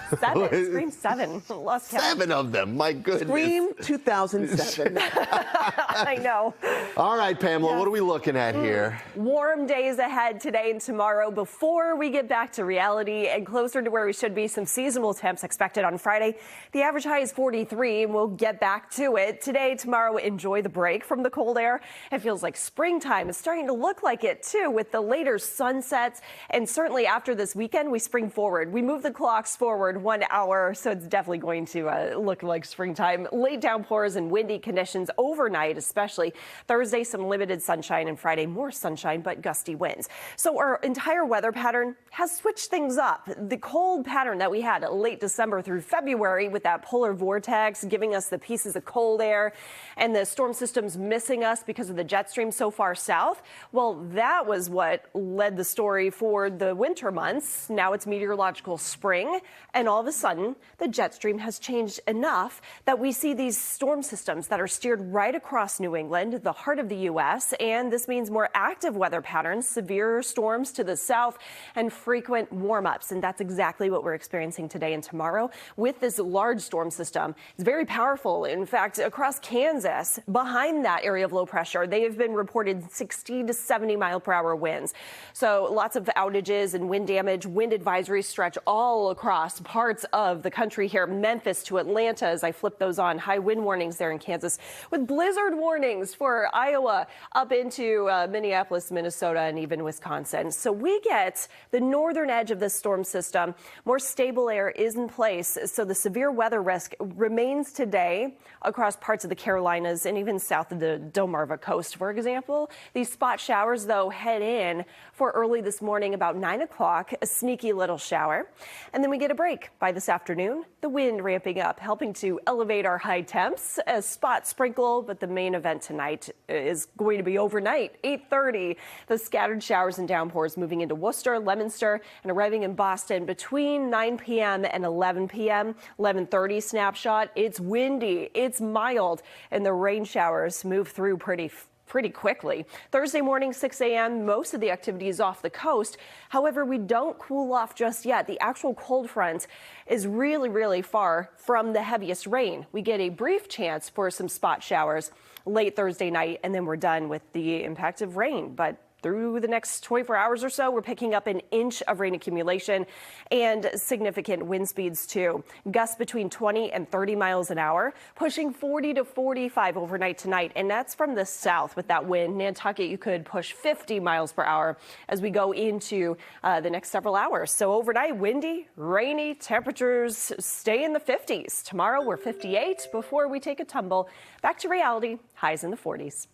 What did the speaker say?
Scream 7. Lost count. 7 of them. My goodness. Scream 2007. I know. All right, Pamela, what are we looking at here? Warm days ahead today and tomorrow before we get back to reality and closer to where we should be. Some seasonal temps expected on Friday. The average high is 43, and we'll get back to it. Today, tomorrow, enjoy the break from the cold air. It feels like springtime. It's starting to look like it, too, with the later sunsets. And certainly after this weekend, we spring forward. We move the clocks forward 1 hour, so it's definitely going to look like springtime. Late downpours and windy conditions overnight, especially. Thursday, some limited sunshine, and Friday, more sunshine, but gusty winds. So our entire weather pattern has switched things up. The cold pattern that we had late December through February with that polar vortex giving us the pieces of cold air and the storm systems missing us because of the jet stream so far south. Well, that was what led the story for the winter months. Now it's meteorological spring, and all of a sudden the jet stream has changed enough that we see these storm systems that are steered right across New England, the heart of the U.S., and this means more active weather patterns, severe storms to the south, and frequent warm-ups. And that's exactly what we're experiencing today and tomorrow with this large storm system. It's very powerful. In fact, across Kansas, behind that area of low pressure, they have been reported 60 to 70 mile per hour winds. So lots of outages and wind damage. Wind advisories stretch all across parts of the country here. Memphis to Atlanta, as I flip those on. High wind warnings there in Kansas, with blizzard warnings for Iowa up into Minneapolis, Minnesota, and even Wisconsin. So we get the northern edge of this storm system. More stable air is in place, so the severe weather risk remains today across parts of the Carolinas and even south of the Delmarva coast, for example. These spot showers, though, head in for early this morning about 9 o'clock, a sneaky little shower. And then we get a break by this afternoon. The wind ramping up, helping to elevate our high temps. A spot sprinkle, but the main event tonight is going to be overnight, 8:30. The scattered showers and downpours moving into Worcester, Leominster, and arriving in Boston between 9 p.m. and 11 p.m. 11:30 snapshot. It's windy, it's mild, and the rain showers move through pretty quickly. Thursday morning, 6 a.m., most of the activity is off the coast. However, we don't cool off just yet. The actual cold front is really far from the heaviest rain. We get a brief chance for some spot showers late Thursday night, and then we're done with the impact of rain. But through the next 24 hours or so, we're picking up an inch of rain accumulation and significant wind speeds, too. Gusts between 20 and 30 miles an hour, pushing 40 to 45 overnight tonight. And that's from the south with that wind. Nantucket, you could push 50 miles per hour as we go into the next several hours. So overnight, windy, rainy, temperatures stay in the 50s. Tomorrow, we're 58 before we take a tumble back to reality, highs in the 40s.